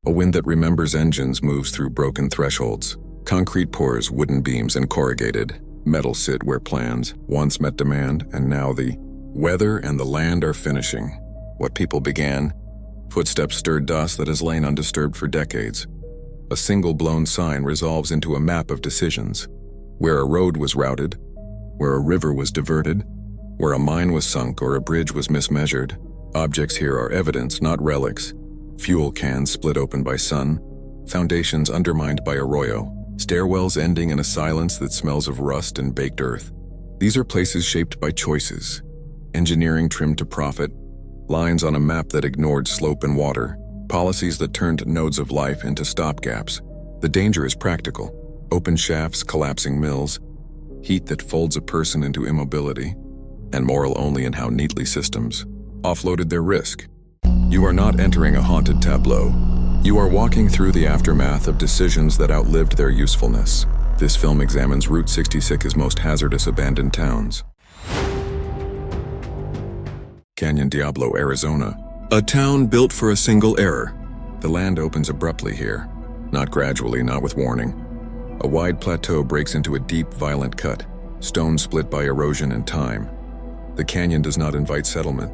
A wind that remembers engines moves through broken thresholds. Concrete pours wooden beams and corrugated. Metal sit where plans once met demand, and now the weather and the land are finishing what people began. Footsteps stirred dust that has lain undisturbed for decades. A single blown sign resolves into a map of decisions. Where a road was routed, where a river was diverted, where a mine was sunk or a bridge was mismeasured. Objects here are evidence, not relics. Fuel cans split open by sun, foundations undermined by arroyo, stairwells ending in a silence that smells of rust and baked earth. These are places shaped by choices. Engineering trimmed to profit, lines on a map that ignored slope and water, policies that turned nodes of life into stopgaps. The danger is practical. Open shafts, collapsing mills, heat that folds a person into immobility, and moral only in how neatly systems offloaded their risk. You are not entering a haunted tableau. You are walking through the aftermath of decisions that outlived their usefulness. This film examines Route 66's most hazardous abandoned towns. Canyon Diablo, Arizona. A town built for a single error. The land opens abruptly here. Not gradually, not with warning. A wide plateau breaks into a deep, violent cut, stone split by erosion and time. The canyon does not invite settlement.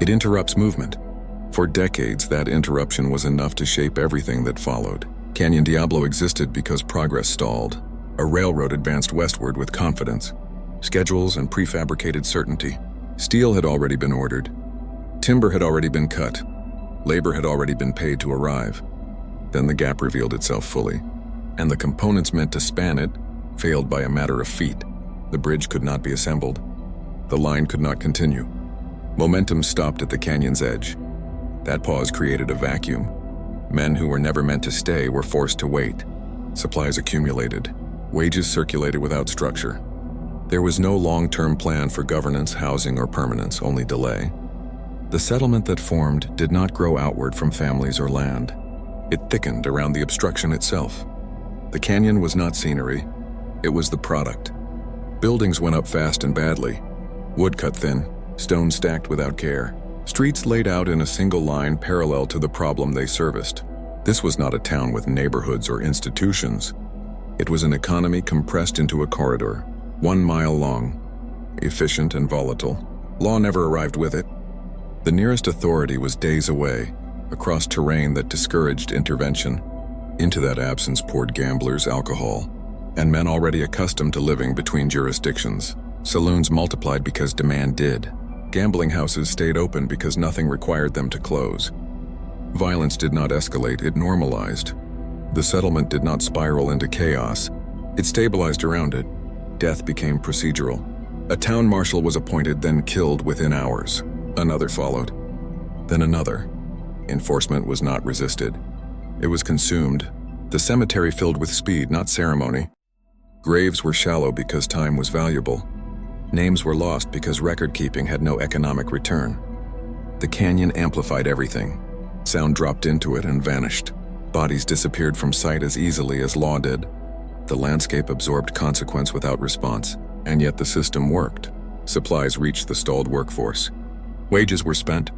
It interrupts movement. For decades, that interruption was enough to shape everything that followed. Canyon Diablo existed because progress stalled. A railroad advanced westward with confidence, schedules and prefabricated certainty. Steel had already been ordered. Timber had already been cut. Labor had already been paid to arrive. Then the gap revealed itself fully, and the components meant to span it failed by a matter of feet. The bridge could not be assembled. The line could not continue. Momentum stopped at the canyon's edge. That pause created a vacuum. Men who were never meant to stay were forced to wait. Supplies accumulated. Wages circulated without structure. There was no long-term plan for governance, housing, or permanence, only delay. The settlement that formed did not grow outward from families or land. It thickened around the obstruction itself. The canyon was not scenery. It was the product. Buildings went up fast and badly. Wood cut thin, stone stacked without care. Streets laid out in a single line parallel to the problem they serviced. This was not a town with neighborhoods or institutions. It was an economy compressed into a corridor, 1 mile long, efficient and volatile. Law never arrived with it. The nearest authority was days away, across terrain that discouraged intervention. Into that absence poured gamblers, alcohol, and men already accustomed to living between jurisdictions. Saloons multiplied because demand did. Gambling houses stayed open because nothing required them to close. Violence did not escalate, it normalized. The settlement did not spiral into chaos. It stabilized around it. Death became procedural. A town marshal was appointed, then killed within hours. Another followed, then another. Enforcement was not resisted. It was consumed. The cemetery filled with speed, not ceremony. Graves were shallow because time was valuable. Names were lost because record-keeping had no economic return. The canyon amplified everything. Sound dropped into it and vanished. Bodies disappeared from sight as easily as law did. The landscape absorbed consequence without response, and yet the system worked. Supplies reached the stalled workforce. Wages were spent.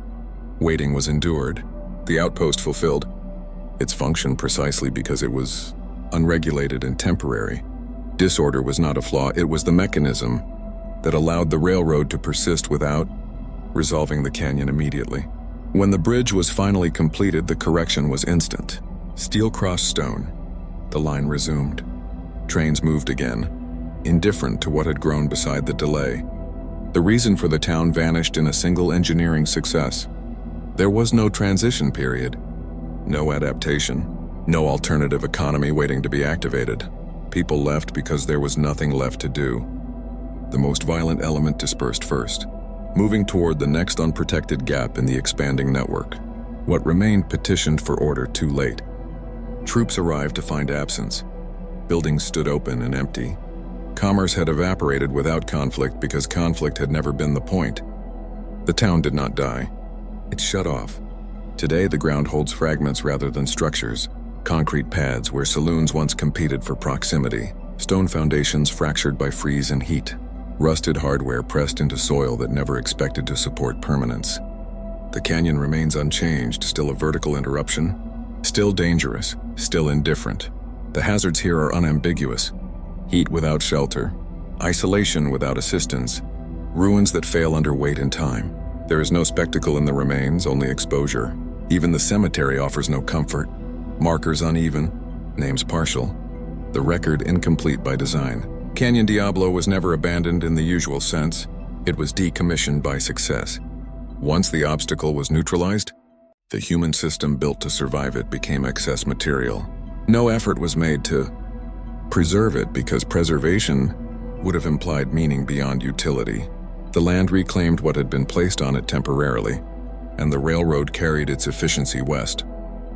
Waiting was endured. The outpost fulfilled its function precisely because it was unregulated and temporary. Disorder was not a flaw, it was the mechanism that allowed the railroad to persist without resolving the canyon immediately. When the bridge was finally completed, the correction was instant. Steel crossed stone. The line resumed. Trains moved again, indifferent to what had grown beside the delay. The reason for the town vanished in a single engineering success. There was no transition period, no adaptation, no alternative economy waiting to be activated. People left because there was nothing left to do. The most violent element dispersed first, moving toward the next unprotected gap in the expanding network. What remained petitioned for order too late. Troops arrived to find absence. Buildings stood open and empty. Commerce had evaporated without conflict because conflict had never been the point. The town did not die. It shut off. Today, the ground holds fragments rather than structures. Concrete pads where saloons once competed for proximity. Stone foundations fractured by freeze and heat. Rusted hardware pressed into soil that never expected to support permanence. The canyon remains unchanged, still a vertical interruption, Still dangerous, still indifferent. The hazards here are unambiguous. Heat without shelter, isolation without assistance, ruins that fail under weight and time. There is no spectacle in the remains, only exposure. Even the cemetery offers no comfort. Markers uneven, names partial. The record incomplete by design. Canyon Diablo was never abandoned in the usual sense. It was decommissioned by success. Once the obstacle was neutralized, the human system built to survive it became excess material. No effort was made to preserve it because preservation would have implied meaning beyond utility. The land reclaimed what had been placed on it temporarily, and the railroad carried its efficiency west,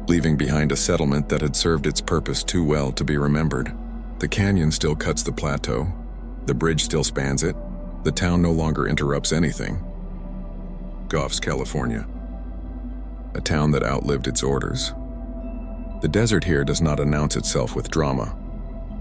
leaving behind a settlement that had served its purpose too well to be remembered. The canyon still cuts the plateau. The bridge still spans it. The town no longer interrupts anything. Goffs, California. A town that outlived its orders. The desert here does not announce itself with drama.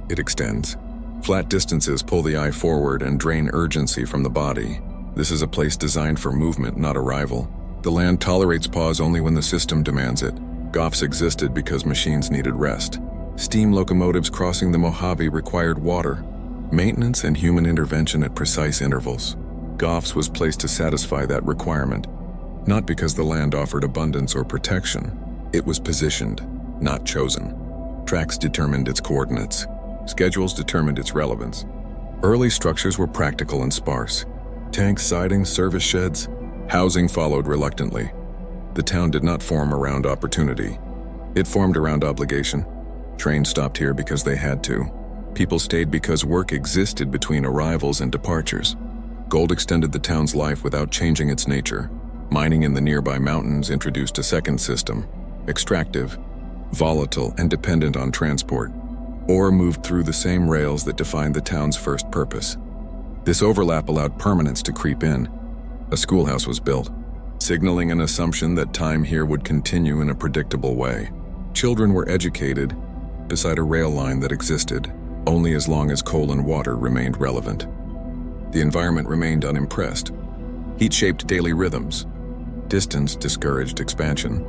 It extends. Flat distances pull the eye forward and drain urgency from the body. This is a place designed for movement, not arrival. The land tolerates pause only when the system demands it. Goffs existed because machines needed rest. Steam locomotives crossing the Mojave required water, maintenance and human intervention at precise intervals. Goffs was placed to satisfy that requirement, not because the land offered abundance or protection. It was positioned, not chosen. Tracks determined its coordinates. Schedules determined its relevance. Early structures were practical and sparse. Tanks, sidings, service sheds. Housing followed reluctantly. The town did not form around opportunity. It formed around obligation. Trains stopped here because they had to. People stayed because work existed between arrivals and departures. Gold extended the town's life without changing its nature. Mining in the nearby mountains introduced a second system, extractive, volatile, and dependent on transport. Ore moved through the same rails that defined the town's first purpose. This overlap allowed permanence to creep in. A schoolhouse was built, signaling an assumption that time here would continue in a predictable way. Children were educated beside a rail line that existed only as long as coal and water remained relevant. The environment remained unimpressed. Heat shaped daily rhythms. Distance discouraged expansion.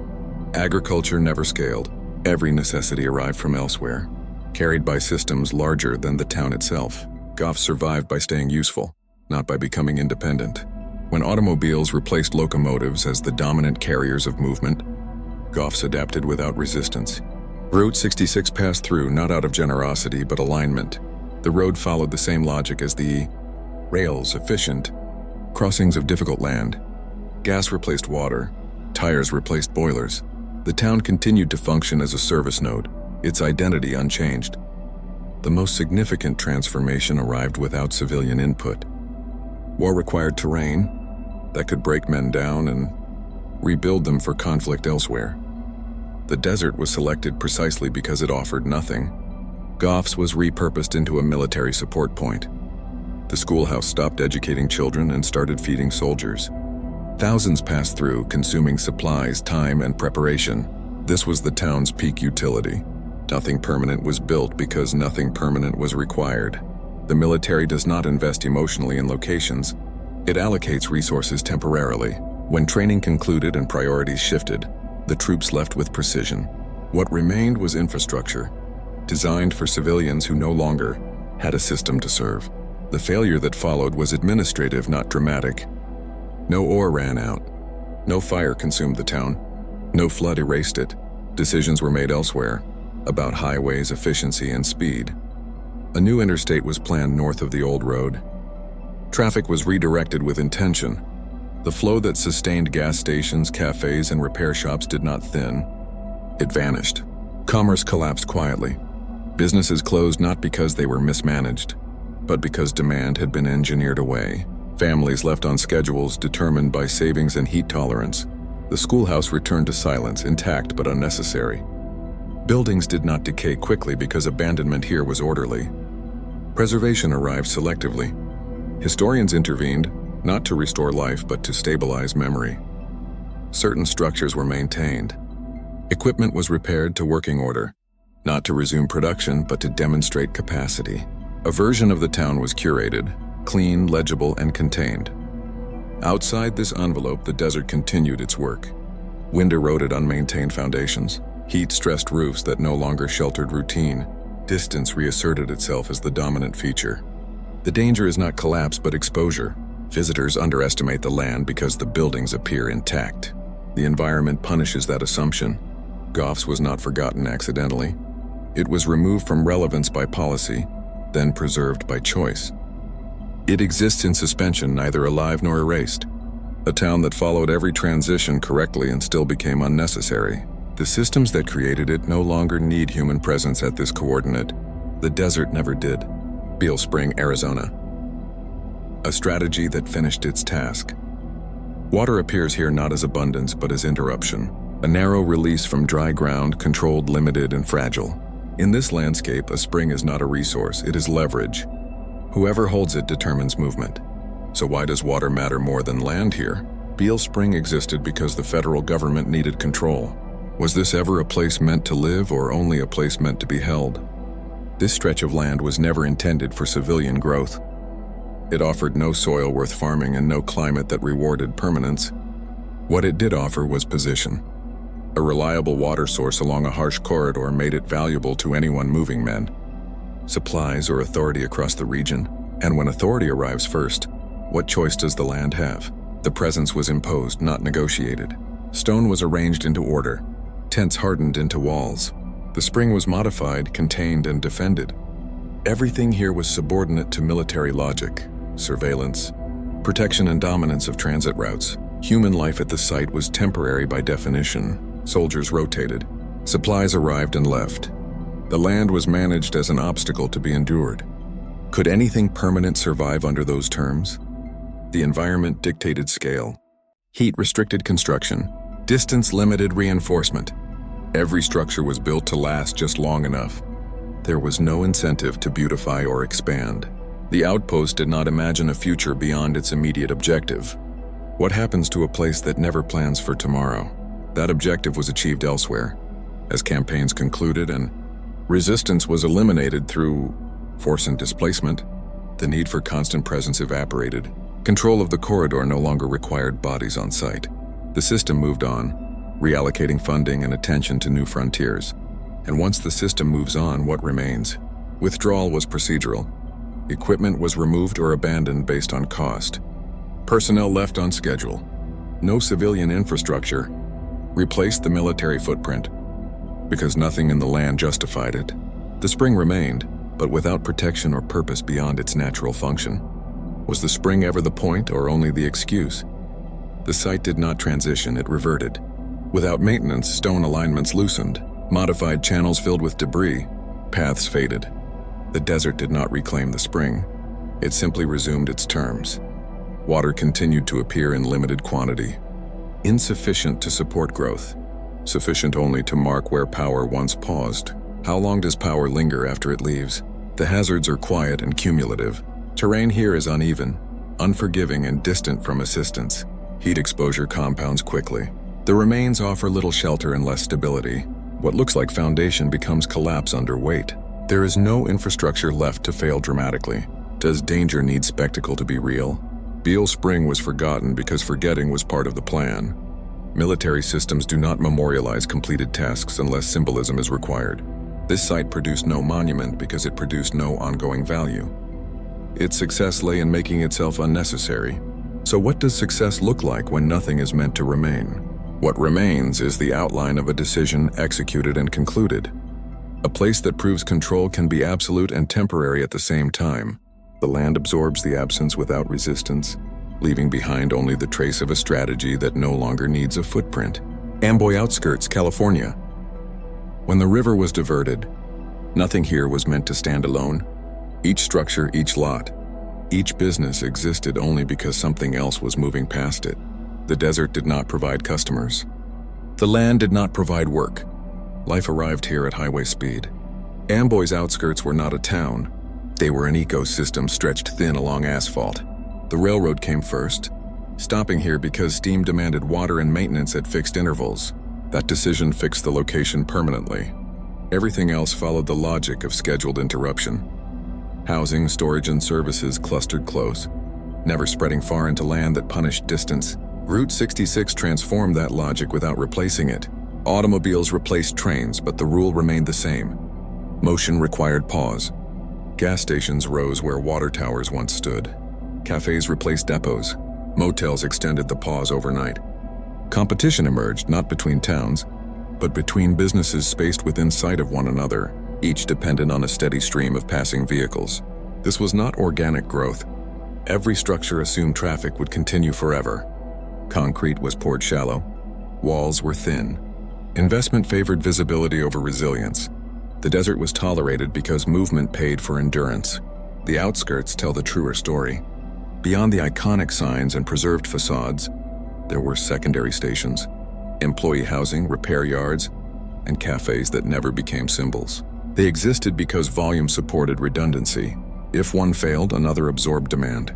Agriculture never scaled. Every necessity arrived from elsewhere, carried by systems larger than the town itself. Goffs survived by staying useful, not by becoming independent. When automobiles replaced locomotives as the dominant carriers of movement, Goffs adapted without resistance. Route 66 passed through not out of generosity but alignment. The road followed the same logic as the rails, efficient crossings of difficult land. Gas replaced water, tires replaced boilers. The town continued to function as a service node, its identity unchanged. The most significant transformation arrived without civilian input. War required terrain that could break men down and rebuild them for conflict elsewhere. The desert was selected precisely because it offered nothing. Goffs was repurposed into a military support point. The schoolhouse stopped educating children and started feeding soldiers. Thousands passed through, consuming supplies, time, and preparation. This was the town's peak utility. Nothing permanent was built because nothing permanent was required. The military does not invest emotionally in locations. It allocates resources temporarily. When training concluded and priorities shifted, the troops left with precision. What remained was infrastructure, designed for civilians who no longer had a system to serve. The failure that followed was administrative, not dramatic. No ore ran out. No fire consumed the town. No flood erased it. Decisions were made elsewhere, about highways, efficiency, and speed. A new interstate was planned north of the old road. Traffic was redirected with intention. The flow that sustained gas stations, cafes, and repair shops did not thin. It vanished. Commerce collapsed quietly. Businesses closed not because they were mismanaged, but because demand had been engineered away. Families left on schedules determined by savings and heat tolerance. The schoolhouse returned to silence, intact but unnecessary. Buildings did not decay quickly because abandonment here was orderly. Preservation arrived selectively. Historians intervened, not to restore life but to stabilize memory. Certain structures were maintained. Equipment was repaired to working order, not to resume production but to demonstrate capacity. A version of the town was curated, clean, legible, and contained. Outside this envelope, the desert continued its work. Wind eroded unmaintained foundations. Heat-stressed roofs that no longer sheltered routine. Distance reasserted itself as the dominant feature. The danger is not collapse but exposure. Visitors underestimate the land because the buildings appear intact. The environment punishes that assumption. Goffs was not forgotten accidentally. It was removed from relevance by policy, then preserved by choice. It exists in suspension, neither alive nor erased. A town that followed every transition correctly and still became unnecessary. The systems that created it no longer need human presence at this coordinate. The desert never did. Beale Spring, Arizona. A strategy that finished its task. Water appears here not as abundance but as interruption. A narrow release from dry ground, controlled, limited, and fragile. In this landscape, a spring is not a resource, it is leverage. Whoever holds it determines movement. So why does water matter more than land here? Beale Spring existed because the federal government needed control. Was this ever a place meant to live or only a place meant to be held? This stretch of land was never intended for civilian growth. It offered no soil worth farming and no climate that rewarded permanence. What it did offer was position. A reliable water source along a harsh corridor made it valuable to anyone moving men, supplies, or authority across the region. And when authority arrives first, what choice does the land have? The presence was imposed, not negotiated. Stone was arranged into order, tents hardened into walls. The spring was modified, contained, and defended. Everything here was subordinate to military logic, surveillance, protection and dominance of transit routes. Human life at the site was temporary by definition. Soldiers rotated. Supplies arrived and left. The land was managed as an obstacle to be endured. Could anything permanent survive under those terms? The environment dictated scale. Heat restricted construction. Distance limited reinforcement. Every structure was built to last just long enough. There was no incentive to beautify or expand. The outpost did not imagine a future beyond its immediate objective. What happens to a place that never plans for tomorrow? That objective was achieved elsewhere, as campaigns concluded and resistance was eliminated through force and displacement. The need for constant presence evaporated. Control of the corridor no longer required bodies on site. The system moved on, reallocating funding and attention to new frontiers. And once the system moves on, what remains? Withdrawal was procedural. Equipment was removed or abandoned based on cost. Personnel left on schedule. No civilian infrastructure replaced the military footprint, because nothing in the land justified it. The spring remained, but without protection or purpose beyond its natural function. Was the spring ever the point or only the excuse? The site did not transition, it reverted. Without maintenance, stone alignments loosened, modified channels filled with debris, paths faded. The desert did not reclaim the spring. It simply resumed its terms. Water continued to appear in limited quantity. Insufficient to support growth, sufficient only to mark where power once paused. How long does power linger after it leaves? The hazards are quiet and cumulative. Terrain here is uneven, unforgiving, and distant from assistance. Heat exposure compounds quickly. The remains offer little shelter and less stability. What looks like foundation becomes collapse under weight. There is no infrastructure left to fail dramatically. Does danger need spectacle to be real? Beale Spring was forgotten because forgetting was part of the plan. Military systems do not memorialize completed tasks unless symbolism is required. This site produced no monument because it produced no ongoing value. Its success lay in making itself unnecessary. So what does success look like when nothing is meant to remain? What remains is the outline of a decision executed and concluded. A place that proves control can be absolute and temporary at the same time. The land absorbs the absence without resistance, leaving behind only the trace of a strategy that no longer needs a footprint. Amboy, outskirts, California. When the river was diverted, nothing here was meant to stand alone. Each structure, each lot, each business existed only because something else was moving past it. The desert did not provide customers. The land did not provide work. Life arrived here at highway speed. Amboy's outskirts were not a town. They were an ecosystem stretched thin along asphalt. The railroad came first, stopping here because steam demanded water and maintenance at fixed intervals. That decision fixed the location permanently. Everything else followed the logic of scheduled interruption. Housing, storage, and services clustered close, never spreading far into land that punished distance. Route 66 transformed that logic without replacing it. Automobiles replaced trains, but the rule remained the same. Motion required pause. Gas stations rose where water towers once stood. Cafes replaced depots. Motels extended the pause overnight. Competition emerged not between towns, but between businesses spaced within sight of one another, each dependent on a steady stream of passing vehicles. This was not organic growth. Every structure assumed traffic would continue forever. Concrete was poured shallow. Walls were thin. Investment favored visibility over resilience. The desert was tolerated because movement paid for endurance. The outskirts tell the truer story. Beyond the iconic signs and preserved facades, there were secondary stations, employee housing, repair yards, and cafes that never became symbols. They existed because volume supported redundancy. If one failed, another absorbed demand.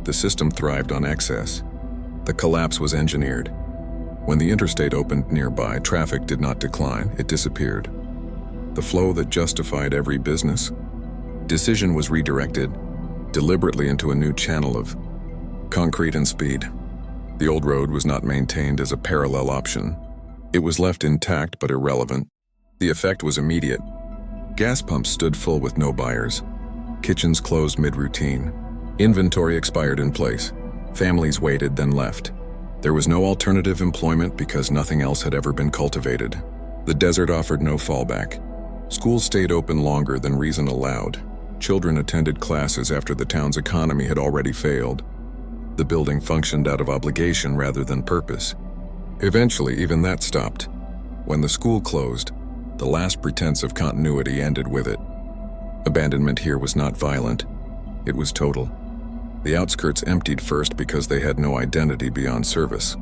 The system thrived on excess. The collapse was engineered. When the interstate opened nearby, traffic did not decline, it disappeared. The flow that justified every business decision was redirected deliberately into a new channel of concrete and speed. The old road was not maintained as a parallel option. It was left intact but irrelevant. The effect was immediate. Gas pumps stood full with no buyers. Kitchens closed mid-routine. Inventory expired in place. Families waited, then left. There was no alternative employment because nothing else had ever been cultivated. The desert offered no fallback. Schools stayed open longer than reason allowed. Children attended classes after the town's economy had already failed. The building functioned out of obligation rather than purpose. Eventually, even that stopped. When the school closed, the last pretense of continuity ended with it. Abandonment here was not violent. It was total. The outskirts emptied first because they had no identity beyond service.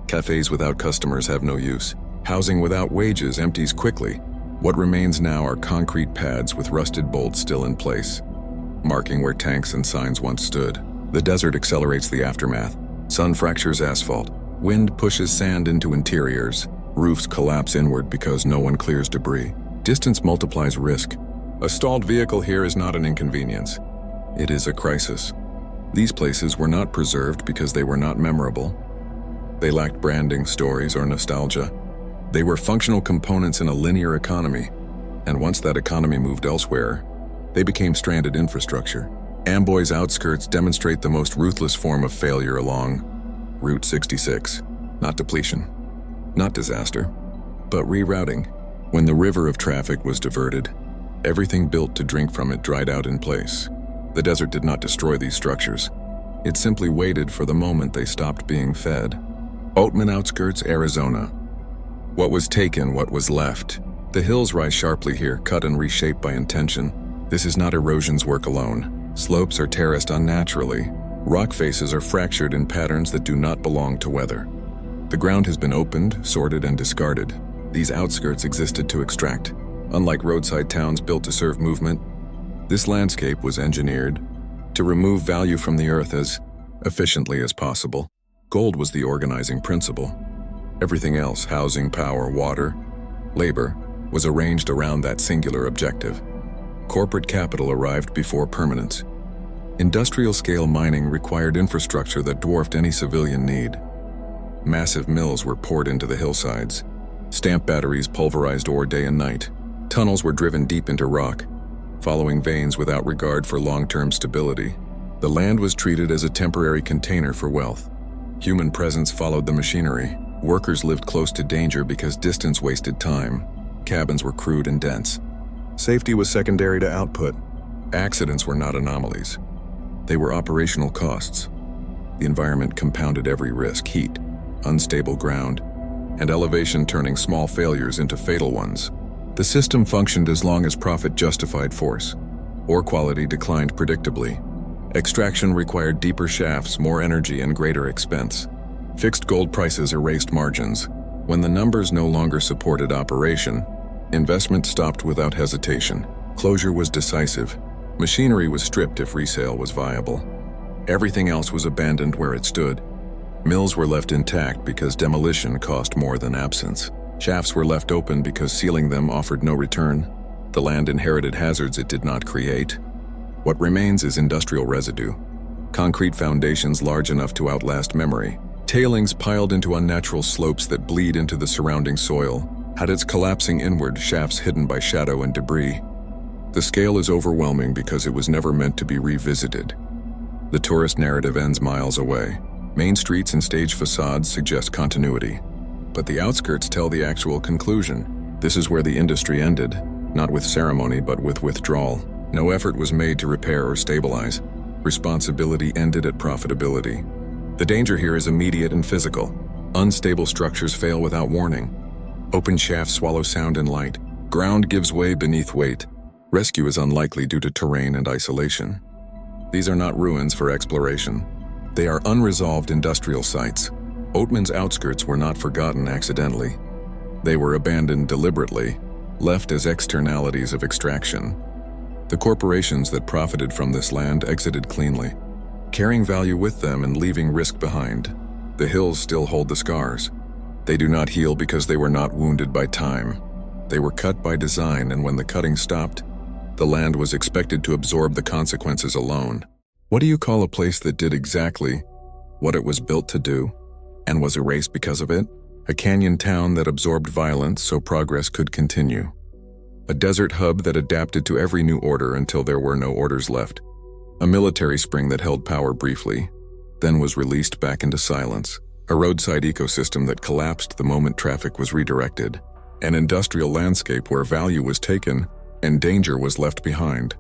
Cafes without customers have no use. Housing without wages empties quickly. What remains now are concrete pads with rusted bolts still in place, marking where tanks and signs once stood. The desert accelerates the aftermath. Sun fractures asphalt. Wind pushes sand into interiors. Roofs collapse inward because no one clears debris. Distance multiplies risk. A stalled vehicle here is not an inconvenience. It is a crisis. These places were not preserved because they were not memorable. They lacked branding, stories, or nostalgia. They were functional components in a linear economy, and once that economy moved elsewhere, they became stranded infrastructure. Amboy's outskirts demonstrate the most ruthless form of failure along Route 66. Not depletion, not disaster, but rerouting. When the river of traffic was diverted, everything built to drink from it dried out in place. The desert did not destroy these structures. It simply waited for the moment they stopped being fed. Oatman outskirts, Arizona. What was taken, what was left. The hills rise sharply here, cut and reshaped by intention. This is not erosion's work alone. Slopes are terraced unnaturally. Rock faces are fractured in patterns that do not belong to weather. The ground has been opened, sorted, and discarded. These outskirts existed to extract. Unlike roadside towns built to serve movement, this landscape was engineered to remove value from the earth as efficiently as possible. Gold was the organizing principle. Everything else, housing, power, water, labor, was arranged around that singular objective. Corporate capital arrived before permanence. Industrial-scale mining required infrastructure that dwarfed any civilian need. Massive mills were poured into the hillsides. Stamp batteries pulverized ore day and night. Tunnels were driven deep into rock, following veins without regard for long-term stability. The land was treated as a temporary container for wealth. Human presence followed the machinery. Workers lived close to danger because distance wasted time. Cabins were crude and dense. Safety was secondary to output. Accidents were not anomalies. They were operational costs. The environment compounded every risk: heat, unstable ground, and elevation turning small failures into fatal ones. The system functioned as long as profit justified force. Ore quality declined predictably. Extraction required deeper shafts, more energy, and greater expense. Fixed gold prices erased margins. When the numbers no longer supported operation, investment stopped without hesitation. Closure was decisive. Machinery was stripped if resale was viable. Everything else was abandoned where it stood. Mills were left intact because demolition cost more than absence. Shafts were left open because sealing them offered no return. The land inherited hazards it did not create. What remains is industrial residue. Concrete foundations large enough to outlast memory. Tailings piled into unnatural slopes that bleed into the surrounding soil had its collapsing inward shafts hidden by shadow and debris. The scale is overwhelming because it was never meant to be revisited. The tourist narrative ends miles away. Main streets and stage facades suggest continuity, but the outskirts tell the actual conclusion. This is where the industry ended, not with ceremony but with withdrawal. No effort was made to repair or stabilize. Responsibility ended at profitability. The danger here is immediate and physical. Unstable structures fail without warning. Open shafts swallow sound and light. Ground gives way beneath weight. Rescue is unlikely due to terrain and isolation. These are not ruins for exploration. They are unresolved industrial sites. Oatman's outskirts were not forgotten accidentally. They were abandoned deliberately, left as externalities of extraction. The corporations that profited from this land exited cleanly, carrying value with them and leaving risk behind. The hills still hold the scars. They do not heal because they were not wounded by time. They were cut by design, and when the cutting stopped, the land was expected to absorb the consequences alone. What do you call a place that did exactly what it was built to do, and was erased because of it? A canyon town that absorbed violence so progress could continue. A desert hub that adapted to every new order until there were no orders left. A military spring that held power briefly, then was released back into silence. A roadside ecosystem that collapsed the moment traffic was redirected. An industrial landscape where value was taken and danger was left behind.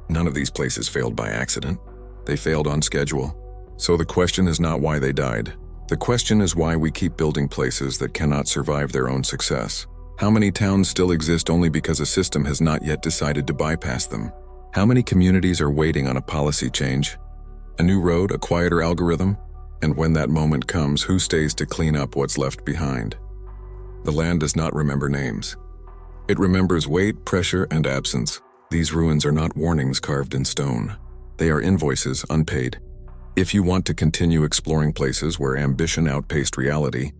None of these places failed by accident. They failed on schedule. So the question is not why they died. The question is why we keep building places that cannot survive their own success. How many towns still exist only because a system has not yet decided to bypass them? How many communities are waiting on a policy change? A new road, a quieter algorithm? And when that moment comes, who stays to clean up what's left behind? The land does not remember names. It remembers weight, pressure, and absence. These ruins are not warnings carved in stone. They are invoices unpaid. If you want to continue exploring places where ambition outpaced reality,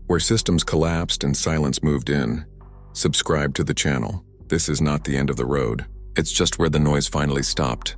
where systems collapsed and silence moved in, subscribe to the channel. This is not the end of the road. It's just where the noise finally stopped.